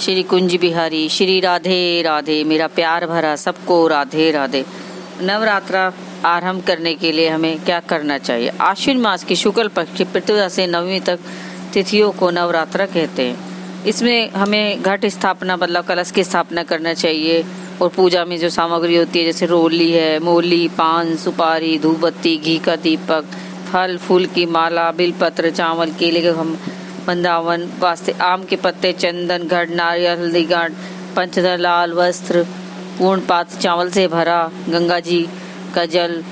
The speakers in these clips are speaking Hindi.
श्री कुंज बिहारी, श्री राधे राधे, मेरा प्यार भरा सबको राधे राधे। नवरात्रा आरंभ करने के लिए हमें क्या करना चाहिए? आश्विन मास की शुक्ल पक्ष की प्रतिपदा से नवमी तक तिथियों को नवरात्रा कहते हैं। इसमें हमें घट स्थापना मतलब कलश की स्थापना करना चाहिए और पूजा में जो सामग्री होती है जैसे रोली है, मोली, पान, सुपारी, धूपबत्ती, घी का दीपक, फल फूल की माला, बिलपत्र, चावल, केले के वृंदावन वास्ते, आम के पत्ते, चंदन, घड़, नारियल, हल्दी गांठ, पंचदार, लाल वस्त्र, पूर्ण पात्र चावल से भरा, गंगा जी का जल,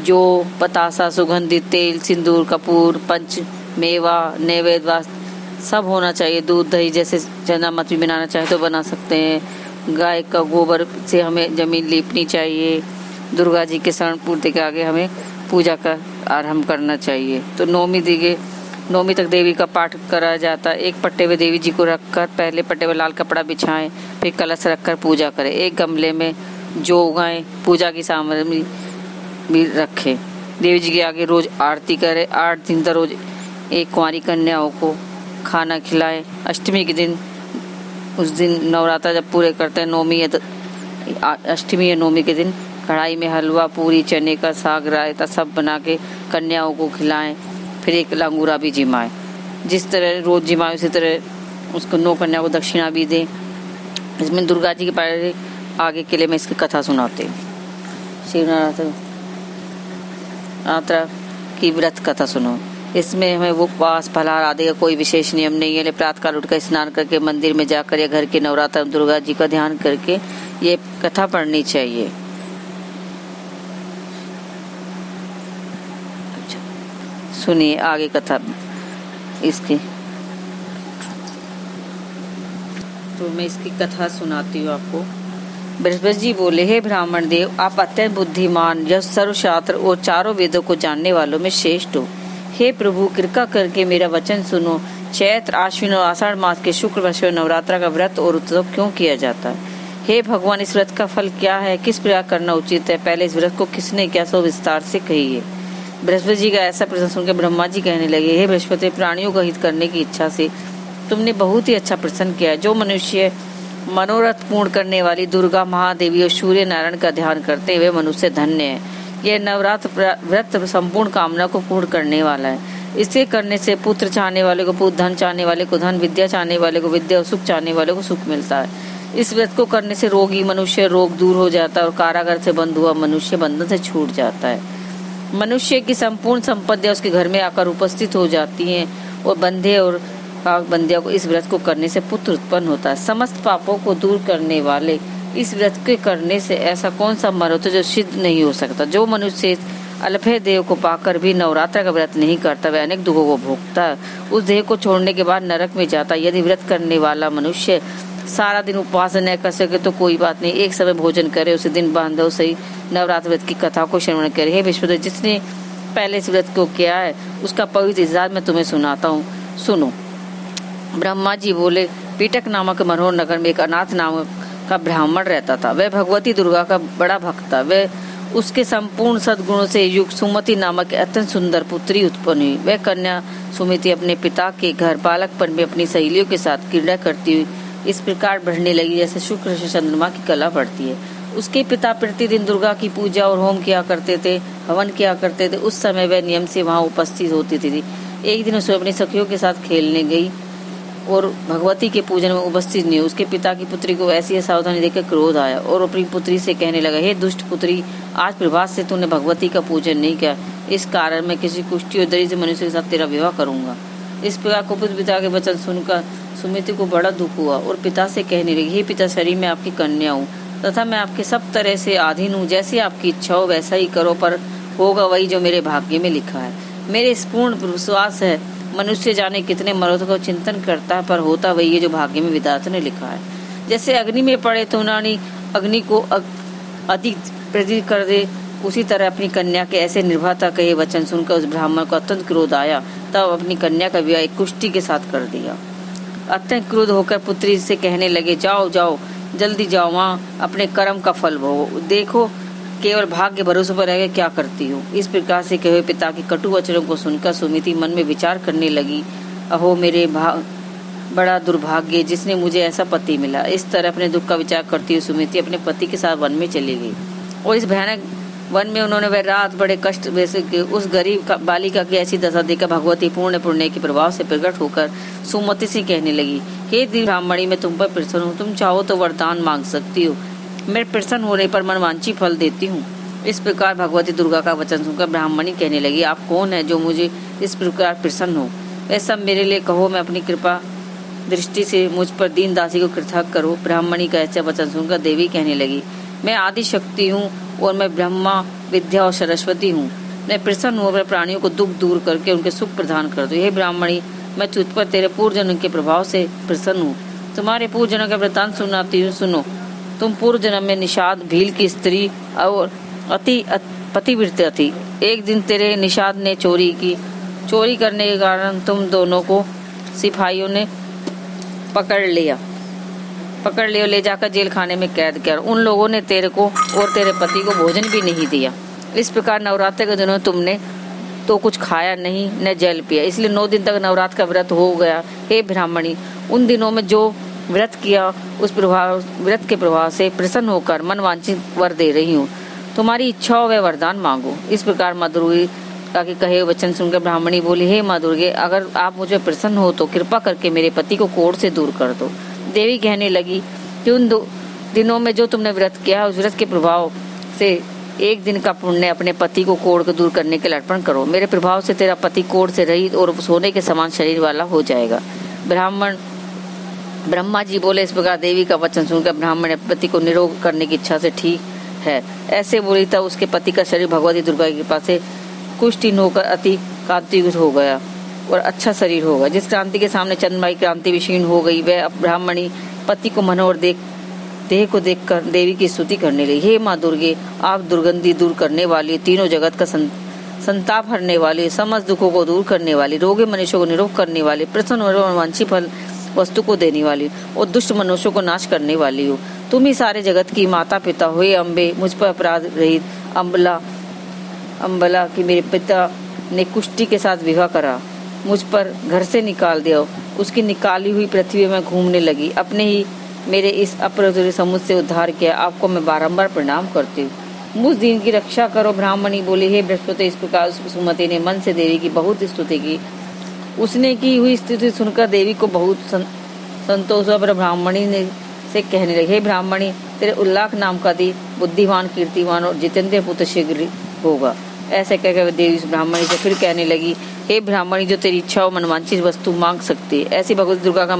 जो पतासा, सुगंधित तेल, सिंदूर, कपूर, पंच मेवा, नैवेद्य वास्ते सब होना चाहिए। दूध दही जैसे जन्नत भी बनाना चाहे तो बना सकते हैं। गाय का गोबर से हमें जमीन लीपनी चाहिए। दुर्गा जी के शरण पूर्ति के आगे हमें पूजा का आरंभ करना चाहिए। तो नौमी तक देवी का पाठ करा जाता है। एक पट्टे में देवी जी को रखकर पहले पट्टे में लाल कपड़ा बिछाएं, फिर कलश रखकर पूजा करें। एक गमले में जो उगाएं पूजा की सामग्री भी रखें। देवी जी के आगे रोज आरती करें। 8 दिन तक रोज एक कुंवारी कन्याओं को खाना खिलाएं। अष्टमी के दिन, उस दिन नवरात्र जब पूरे करते हैं, अष्टमी या नौमी के दिन कढ़ाई में हलवा, पूरी, चने का साग, रायता सब बना के कन्याओं को खिलाएं। फिर एक लंगूरा भी जिमाएं। जिस तरह रोज जिमाएं उसी तरह उसको 9 कन्या को दक्षिणा भी दें। इसमें दुर्गा जी के पहले आगे के लिए मैं इसकी कथा सुनाती हूँ। शिवरात्रि की व्रत कथा सुनो। इसमें हमें वो उपवास, फलाहार आदि का कोई विशेष नियम नहीं है। प्रातः काल उठकर स्नान करके मंदिर में जाकर या घर के नवरात्र दुर्गा जी का ध्यान करके ये कथा पढ़नी चाहिए। सुनिए आगे कथा इसकी। तो मैं इसकी कथा सुनाती हूँ आपको। बृहस्पति जी बोले, हे ब्राह्मण देव, आप अत्यंत बुद्धिमान, यश, सर्वशास्त्र और चारों वेदों को जानने वालों में श्रेष्ठ हो। हे प्रभु, कृपा करके मेरा वचन सुनो। चैत्र, आश्विन और आषाढ़ मास के शुक्ल पक्ष में नवरात्रा का व्रत और उत्सव क्यों किया जाता है? हे भगवान, इस व्रत का फल क्या है? किस प्रकार करना उचित है? पहले इस व्रत को किसने किया, सो विस्तार से कहिए। बृहस्पति जी का ऐसा प्रश्न सुनकर ब्रह्मा जी कहने लगे, हे बृहस्पति, प्राणियों का हित करने की इच्छा से तुमने बहुत ही अच्छा प्रश्न किया। जो मनुष्य मनोरथ पूर्ण करने वाली दुर्गा, महादेवी और सूर्य नारायण का ध्यान करते हुए मनुष्य धन्य है। यह नवरात्र व्रत संपूर्ण कामना को पूर्ण करने वाला है। इसे करने से पुत्र चाहने वाले को पुत्र, धन चाहने वाले को धन, विद्या चाहने वाले को विद्या और सुख चाहने वाले को सुख मिलता है। इस व्रत को करने से रोगी मनुष्य रोग दूर हो जाता है और कारागार से बंद हुआ मनुष्य बंधन से छूट जाता है। मनुष्य की संपूर्ण संपत्तियां उसके घर में आकर उपस्थित हो जाती हैं और बंधे और बंदिया को इस व्रत को करने से पुत्र उत्पन्न होता है। समस्त पापों को दूर करने वाले इस व्रत के करने से ऐसा कौन सा मर होता है जो सिद्ध नहीं हो सकता। जो मनुष्य अल्पे देव को पाकर भी नवरात्र का व्रत नहीं करता, वह अनेक दुखों को भोगता है। उस देह को छोड़ने के बाद नरक में जाता है। यदि व्रत करने वाला मनुष्य सारा दिन उपवास न कर सके तो कोई बात नहीं, एक समय भोजन करे, उसे दिन बांधो सही, नवरात्र व्रत की कथा को श्रवण करे। हे विश्वदेव, जिसने पहले इस व्रत को किया है उसका पवित्र इतिहास मैं तुम्हें सुनाता हूँ, सुनो। ब्रह्मा जी बोले, पीटक नामक मनोहर नगर में एक अनाथ नाम का ब्राह्मण रहता था। वह भगवती दुर्गा का बड़ा भक्त था। वह उसके संपूर्ण सद्गुणों से युक्त सुमति नामक अत्यंत सुंदर पुत्री उत्पन्न हुई। वह कन्या सुमति अपने पिता के घर बालकपन में अपनी सहेलियों के साथ क्रीड़ा करती हुई इस प्रकार बढ़ने लगी जैसे शुक्र से चंद्रमा की कला बढ़ती है। उसके पिता प्रतिदिन दुर्गा की पूजा और होम किया करते थे, हवन किया करते थे। उस समय वह नियम से वहां उपस्थित होती थी। एक दिन उसे अपनी सखियों के साथ खेलने गई और भगवती के पूजन में उपस्थित नहीं। उसके पिता की पुत्री को ऐसी सावधानी देखकर क्रोध आया और अपनी पुत्री से कहने लगा, हे दुष्ट पुत्री, आज प्रभात से तूने भगवती का पूजन नहीं किया, इस कारण मैं किसी कुष्ठी और दरिद्र मनुष्य के साथ तेरा विवाह करूंगा। इस प्रकार कुपित पिता के वचन सुनकर सुमिति को बड़ा दुख हुआ और पिता से कहने लगी, हे पिता, शरीर में आपकी कन्या हूँ तथा मैं आपके सब तरह से अधीन हूँ। जैसी आपकी इच्छा हो वैसा ही करो, पर होगा वही जो मेरे भाग्य में लिखा है। मेरे इस पूर्ण विश्वास है, मनुष्य जाने कितने मरों का चिंतन करता है, पर होता वही है जो भाग्य में विधाता ने लिखा है। जैसे अग्नि में पड़े तो उन्होंने अग्नि को अधिक प्रतीत कर दे, उसी तरह अपनी कन्या के ऐसे निर्भरता के वचन सुनकर उस ब्राह्मण को अत्यंत क्रोध आया। तब अपनी कन्या का विवाह एक कुष्ठी के साथ कर दिया। अत्यंत क्रोध होकर पुत्री से कहने लगे, जाओ जाओ, जल्दी जाओ, वहाँ अपने कर्म का फल भोगो, देखो केवल भाग्य भरोसे पर रह क्या करती हो। इस प्रकार से कहे पिता के कटु वचनों को सुनकर सुमिति मन में विचार करने लगी, अहो मेरे बड़ा दुर्भाग्य जिसने मुझे ऐसा पति मिला। इस तरह अपने दुख का विचार करती हुई सुमिति अपने पति के साथ वन में चली गई और इस भयानक वन में उन्होंने वह रात बड़े कष्ट वैसे उस गरीब बालिका की ऐसी दशा देखकर भगवती पूर्ण पुण्य के प्रभाव से प्रकट होकर सुमति से कहने लगी, हे दिव्य ब्राह्मणी, मैं तुम पर प्रसन्न हूँ। तुम चाहो तो वरदान मांग सकती हो, मैं प्रसन्न होने पर मनवांछी फल देती हूँ। इस प्रकार भगवती दुर्गा का वचन सुनकर ब्राह्मणी कहने लगी, आप कौन है जो मुझे इस प्रकार प्रसन्न हो? वह सब मेरे लिए कहो, मैं अपनी कृपा दृष्टि से मुझ पर दीन दासी को कृतज्ञ करो। ब्राह्मणी का ऐसा वचन सुनकर देवी कहने लगी, मैं आदि शक्ति हूँ और मैं ब्रह्मा विद्या और सरस्वती हूँ। मैं प्रसन्न होकर प्राणियों को दुख दूर करके उनके सुख प्रदान कर दूँ। हे ब्राह्मणी, मैं तुझ पर तेरे पूर्वजन्म के प्रभाव से प्रसन्न हूँ। तुम्हारे पूर्वजन्म का वृतांत सुनाती हूँ, सुनो। तुम पूर्व जन्म में निषाद भील की स्त्री और अति पतिव्रता थी। एक दिन तेरे निषाद ने चोरी की। चोरी करने के कारण तुम दोनों को सिपाहियों ने पकड़ लिया, ले जाकर जेल खाने में कैद किया। उन लोगों ने तेरे को और तेरे पति को भोजन भी नहीं दिया। इस प्रकार नवरात्र के दिनों तुमने तो कुछ खाया नहीं न जल पिया, इसलिए 9 दिन तक नवरात्र का व्रत हो गया। हे ब्राह्मणी, उन दिनों में जो व्रत किया उस व्रत के प्रभाव से प्रसन्न होकर मनवांछित वर दे रही हूँ। तुम्हारी इच्छा हो वह वरदान मांगो। इस प्रकार माँ दुर्गा के कहे वचन सुनकर ब्राह्मणी बोली, हे माँ दुर्गे, अगर आप मुझे प्रसन्न हो तो कृपा करके मेरे पति को कोढ़ से दूर कर दो। देवी कहने लगी कि उन दिनों में जो तुमने व्रत किया उस व्रत के प्रभाव से एक दिन का पुण्य अपने पति को कोढ़ को दूर करने के लिए अर्पण करो। मेरे प्रभाव से तेरा पति कोढ़ से रहित और सोने के समान शरीर वाला हो जाएगा। ब्रह्मा जी बोले। इस प्रकार देवी का वचन सुनकर ब्राह्मण पति को निरोग करने की इच्छा से ठीक है ऐसे बोली, तब उसके पति का शरीर भगवती दुर्गा की कृपा से कुष्ठीन होकर अति कांतियुक्त हो गया और अच्छा शरीर होगा। जिस क्रांति के सामने चंद्रमा की क्रांति विशीर्ण हो गई, वह ब्राह्मणी पति को मनोहर देह को देखकर देवी की स्तुति करने लगी। हे माँ दुर्गे, आप दुर्गंधी दूर करने वाली, तीनों जगत का संताप हरने वाली, समस्त दुखों को दूर करने वाली, रोगी मनुष्य को निरोग करने वाली, प्रसन्न और वांछित फल वस्तु को देने वाली और दुष्ट मनुष्यों को नाश करने वाली हो। तुम ही सारे जगत की माता पिता हो। हे अम्बे, मुझ पर अपराध रहित अम्बला की मेरे पिता ने कुष्ठी के साथ विवाह करा, मुझ पर घर से निकाल दिया। उसकी निकाली हुई पृथ्वी में घूमने लगी, अपने ही मेरे इस अपराध समुद्र से उद्धार किया। आपको मैं बारंबार प्रणाम करती हूँ, मुझ दीन की रक्षा करो। ब्राह्मणी बोली, हे बृहस्पति। इस प्रकार सुमति ने मन से देवी की बहुत स्तुति की। उसने की हुई स्तुति सुनकर देवी को बहुत संतोष हुआ। पर ब्राह्मणी ने से कहने लगे, हे ब्राह्मणी, तेरे उल्लाख नाम का दी बुद्धिमान, कीर्तिमान और जितेंद्र पुत्र शीघ्र होगा। ऐसे कहकर देवी उस ब्राह्मणी से फिर कहने लगी, हे ब्राह्मणी, जो तेरी इच्छा हो मनवांछित वस्तु मांग सकती है। ऐसी भगवती दुर्गा का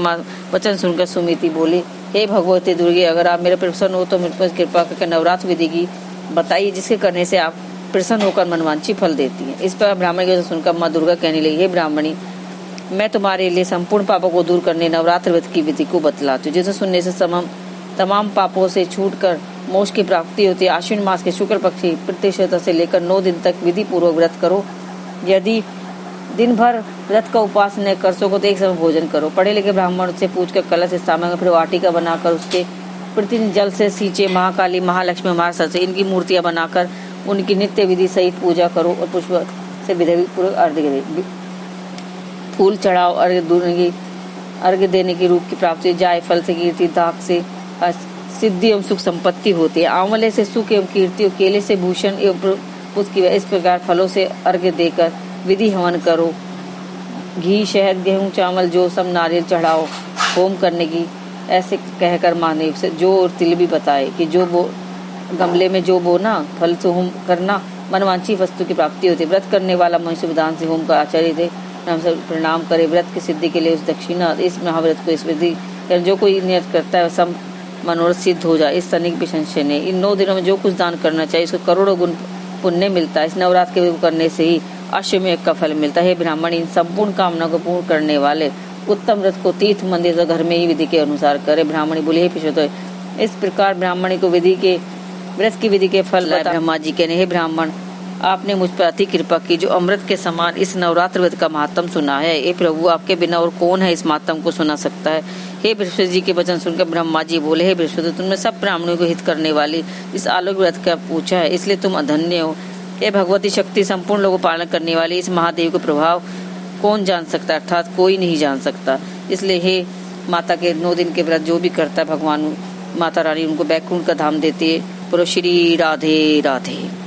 वचन सुनकर सुमिति बोली, हे भगवती दुर्गे, अगर आप मेरे प्रसन्न हो तो मेरे पर कृपा करके नवरात्र विधि की बताइए, जिसके करने से आप प्रसन्न होकर मनवांछित फल देती है। इस पर ब्राह्मणी की वचन सुनकर माँ दुर्गा कहने लगी, हे ब्राह्मणी, मैं तुम्हारे लिए संपूर्ण पापों को दूर करने नवरात्र व्रत की विधि को बतलाती हूँ, जिसे सुनने से तमाम पापों से छूटकर मोक्ष की प्राप्ति होती है। आश्विन मास के शुक्ल पक्ष की प्रतिशत से लेकर 9 दिन तक विधि पूर्वक व्रत करो। यदि दिन भर व्रत का उपवास न कर सको तो एक समय भोजन करो। पढ़े लिखे ब्राह्मण से पूछकर कलश स्थापना, फिर वाटिका बनाकर उसके प्रतिदिन जल से सींचे महाकाली, महालक्ष्मी, महासरस्वती इनकी मूर्तियां बनाकर उनकी नित्य विधि सहित पूजा करो और पुष्प से विधि पूर्वक अर्घ्य फूल चढ़ाओ। अर्घ्य देने की रूप की प्राप्ति जायफल से, कीर्ति दाग से सिद्धि एवं सुख संपत्ति होती है। आंवले से सुख एवं कीर्ति और केले से भूषण एवं पुष्टि। इस प्रकार फलों से अर्घ्य देकर विधि हवन करो। घी, शहद, गेहूं, चावल, जो सब नारियल चढ़ाओ होम करने की। ऐसे कहकर माने से जो और तिल भी बताए कि जो वो गमले में जो बोना फल से होम करना मनवांछी वस्तु की प्राप्ति होती है। व्रत करने वाला मनुष्य विधान से होम का आचार्य दे प्रणाम करे। व्रत की सिद्धि के लिए उस दक्षिणा इस महाव्रत को इस विधि जो कोई नियत करता है सब मनोरथ सिद्ध हो जाए। इस सनिक भी संशय ने इन 9 दिनों में जो कुछ दान करना चाहिए उसको करोड़ों गुण पुण्य मिलता है। इस नवरात्र के करने से ही अश्वमेध का फल मिलता है। ब्राह्मण इन संपूर्ण कामना को पूर्ण करने वाले उत्तम व्रत को तीर्थ मंदिर या घर में ही विधि के अनुसार करे। ब्राह्मणी बोले, हे पिछोत्तर, इस प्रकार ब्राह्मणी को व्रत की विधि के फल ब्रह्मा जी कहने, हे ब्राह्मण, आपने मुझ पर अति कृपा की जो अमृत के समान इस नवरात्र व्रत का महात्म सुना है। हे प्रभु, आपके बिना और कौन है इस महात्म को सुना सकता है। हे बृहस्पति जी के वचन सुनकर ब्रह्मा जी बोले, हे बृहस्पति, तुमने सब ब्राह्मणों को हित करने वाली इस आलोक व्रत का पूछा है, इसलिए तुम अधन्य हो। हे भगवती शक्ति संपूर्ण लोगों पालन करने वाली इस महादेव को प्रभाव कौन जान सकता, अर्थात कोई नहीं जान सकता। इसलिए हे माता के 9 दिन के व्रत जो भी करता है भगवान माता रानी उनको बैकुंठ का धाम देती है। बोलो श्री राधे राधे।